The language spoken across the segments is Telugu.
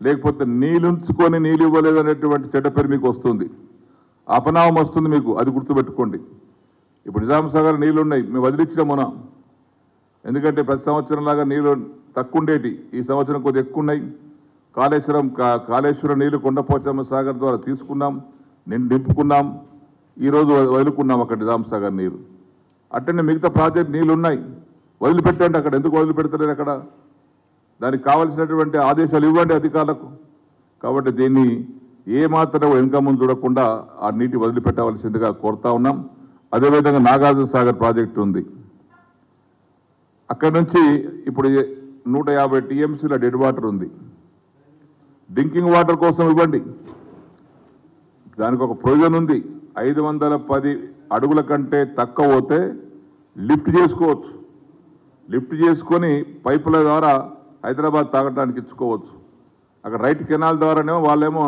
లేకపోతే నీళ్ళుంచుకొని నీళ్ళు ఇవ్వలేదనేటువంటి చెడ్డ పేరు మీకు వస్తుంది, అపనామం వస్తుంది మీకు. అది గుర్తుపెట్టుకోండి. ఇప్పుడు నిజాం సాగర్ నీళ్ళు ఉన్నాయి, మేము వదిలించినాం మొన్న. ఎందుకంటే ప్రతి సంవత్సరం లాగా నీళ్ళు తక్కువ ఉండేటి, ఈ సంవత్సరం కొద్దిగా ఎక్కువ ఉన్నాయి. కాళేశ్వరం నీళ్లు కొండపోచమ్మ సాగర్ ద్వారా తీసుకున్నాం, నింపుకున్నాం. ఈరోజు వదులుకున్నాం అక్కడ నిజాం సాగర్ నీరు. అట్టనే మిగతా ప్రాజెక్ట్ నీళ్ళు ఉన్నాయి, వదిలిపెట్టండి. అక్కడ ఎందుకు వదిలిపెడతలేరు? అక్కడ దానికి కావాల్సినటువంటి ఆదేశాలు ఇవ్వండి అధికారులకు. కాబట్టి దీన్ని ఏమాత్రం వెనుక ముందు చూడకుండా ఆ నీటి వదిలిపెట్టవలసిందిగా కోరుతా ఉన్నాం. అదేవిధంగా నాగార్జున సాగర్ ప్రాజెక్టు ఉంది, అక్కడి నుంచి ఇప్పుడు 150 టీఎంసీల డెడ్ వాటర్ ఉంది. డ్రింకింగ్ వాటర్ కోసం ఇవ్వండి, దానికి ఒక ప్రొవిజన్ ఉంది. 510 అడుగుల కంటే తక్కువ పోతే లిఫ్ట్ చేసుకోవచ్చు, లిఫ్ట్ చేసుకొని పైపుల ద్వారా హైదరాబాద్ తాగడానికి ఇచ్చుకోవచ్చు. అక్కడ రైట్ కెనాల్ ద్వారానేమో వాళ్ళేమో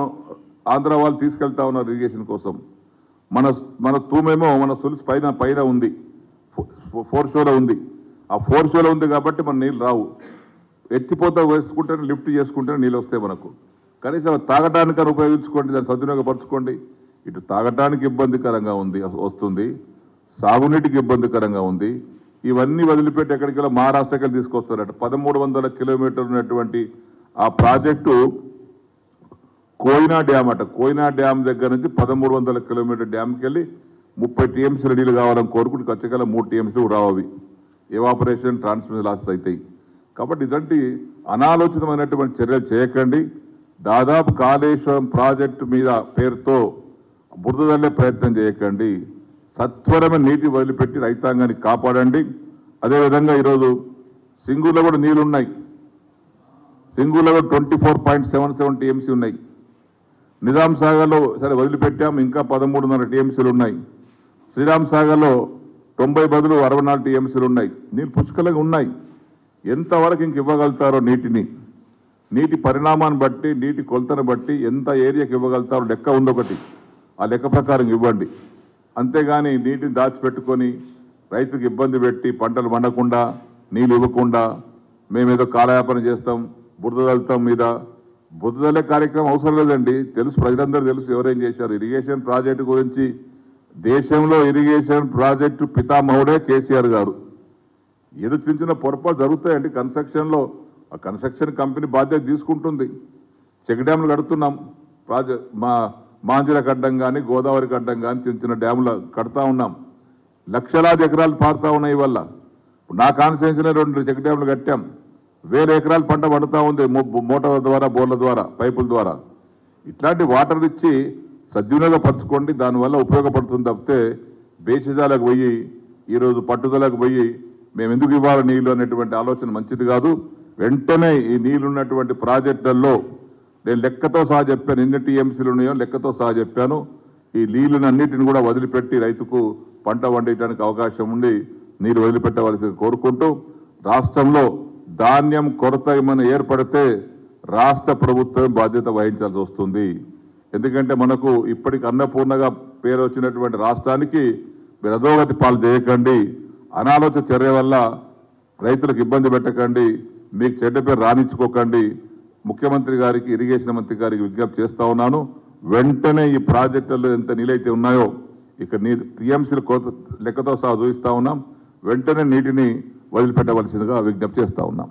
ఆంధ్ర వాళ్ళు తీసుకెళ్తా ఉన్నారు ఇరిగేషన్ కోసం. మన తూమేమో మన సులుసు పైన ఉంది, 4 షోలో ఉంది. ఆ 4 షోలో ఉంది కాబట్టి మన నీళ్ళు రావు. ఎత్తిపోతా వేసుకుంటేనే లిఫ్ట్ చేసుకుంటేనే నీళ్ళు వస్తాయి మనకు. కనీసం తాగటానికని ఉపయోగించుకోండి, దాన్ని సద్వినియోగపరచుకోండి. ఇటు తాగటానికి ఇబ్బందికరంగా వస్తుంది, సాగునీటికి ఇబ్బందికరంగా ఉంది. ఇవన్నీ వదిలిపెట్టి ఎక్కడికి వెళ్ళి మహారాష్ట్రకి వెళ్ళి తీసుకొస్తారట. 1300 కిలోమీటర్లు ఉన్నటువంటి ఆ ప్రాజెక్టు కోయినా డ్యామ్ అట. కోయినా డ్యామ్ దగ్గర నుంచి 1300 కిలోమీటర్ డ్యామ్కి వెళ్ళి 30 టీఎంసీల నీళ్ళు కావాలని కోరుకుంటూ ఖచ్చితంగా 3 టీఎంసీలు రావి. ఎవాపరేషన్, ట్రాన్స్మిషన్ లాసెస్ అవుతాయి. కాబట్టి ఇలాంటి అనాలోచితమైనటువంటి చర్యలు చేయకండి. దాదాపు కాళేశ్వరం ప్రాజెక్టు మీద పేరుతో బురదల్లే ప్రయత్నం చేయకండి. సత్వరమైన నీటి వదిలిపెట్టి రైతాంగాన్ని కాపాడండి. అదేవిధంగా ఈరోజు సింగూరులో కూడా నీళ్ళున్నాయి. సింగూరులో కూడా 24.77 టీఎంసీ ఉన్నాయి. నిజాం సాగర్లో సరే వదిలిపెట్టాం, ఇంకా 13.5 టీఎంసీలు ఉన్నాయి. శ్రీరామ్ సాగర్లో 90 బదులు 64 టీఎంసీలు ఉన్నాయి. నీళ్ళు పుష్కలంగా ఉన్నాయి. ఎంతవరకు ఇంక ఇవ్వగలుగుతారో నీటి పరిణామాన్ని బట్టి, నీటి కొలతను బట్టి ఎంత ఏరియాకి ఇవ్వగలుగుతారో లెక్క ఉంది ఒకటి, ఆ లెక్క ప్రకారం ఇవ్వండి. అంతేగాని నీటిని దాచిపెట్టుకొని రైతుకు ఇబ్బంది పెట్టి పంటలు పండకుండా నీళ్ళు ఇవ్వకుండా మేమేదో కాలయాపన చేస్తాం, బురద చల్లుతాం మీద. బురద చల్లే కార్యక్రమం అవసరం లేదండి. తెలుసు, ప్రజలందరూ తెలుసు ఎవరేం చేశారు. ఇరిగేషన్ ప్రాజెక్టు గురించి దేశంలో ఇరిగేషన్ ప్రాజెక్టు పితామహుడే కేసీఆర్ గారు. ఏదో చిన్న చిన్న పొరపాటు జరుగుతాయండి కన్స్ట్రక్షన్లో. ఆ కన్స్ట్రక్షన్ కంపెనీ బాధ్యత తీసుకుంటుంది. చెక్ డ్యాములు కడుతున్నాం, మాంజిలకు అడ్డం కానీ గోదావరికి అడ్డం కానీ చిన్న చిన్న డ్యాములు కడతా ఉన్నాం. లక్షలాది ఎకరాలు పారుతా ఉన్నాయి. వల్ల నా కాన్స్టిట్యున్సీలో 2 చెక్ డ్యాములు కట్టాం. 1000 ఎకరాలు పంట పడుతూ ఉంది మోటార్ల ద్వారా, బోర్ల ద్వారా, పైపుల ద్వారా. ఇట్లాంటి వాటర్ ఇచ్చి సద్వినియోగపరచుకోండి. దానివల్ల ఉపయోగపడుతుంది తప్పితే బేసిజాలకు పోయి ఈరోజు పట్టుదలకు పోయి మేము ఎందుకు ఇవ్వాలి నీళ్లు అనేటువంటి ఆలోచన మంచిది కాదు. వెంటనే ఈ నీళ్లున్నటువంటి ప్రాజెక్టులలో నేను లెక్కతో సహా చెప్పాను, ఎన్ని టీఎంసీలు ఉన్నాయో లెక్కతో సహా చెప్పాను. ఈ నీళ్ళని అన్నిటిని కూడా వదిలిపెట్టి రైతుకు పంట పండించడానికి అవకాశం ఉండి నీరు వదిలిపెట్టవలసి కోరుకుంటూ, రాష్ట్రంలో ధాన్యం కొరత ఏమైనా ఏర్పడితే రాష్ట్ర ప్రభుత్వం బాధ్యత వహించాల్సి వస్తుంది. ఎందుకంటే మనకు ఇప్పటికి అన్నపూర్ణగా పేరు వచ్చినటువంటి రాష్ట్రానికి మీరు అధోగతి పాలు చేయకండి. అనాలోచిత చర్య వల్ల రైతులకు ఇబ్బంది పెట్టకండి, మీకు చెడ్డ పేరు రాణించుకోకండి. ముఖ్యమంత్రి గారికి, ఇరిగేషన్ మంత్రి గారికి విజ్ఞప్తి చేస్తా ఉన్నాను. వెంటనే ఈ ప్రాజెక్టుల్లో ఎంత నీళ్ళైతే ఉన్నాయో ఇక్కడ టీఎంసీల లెక్కతో సహా చూపిస్తా ఉన్నాం. వెంటనే నీటిని వదిలిపెట్టవలసిందిగా విజ్ఞప్తి చేస్తా ఉన్నాం.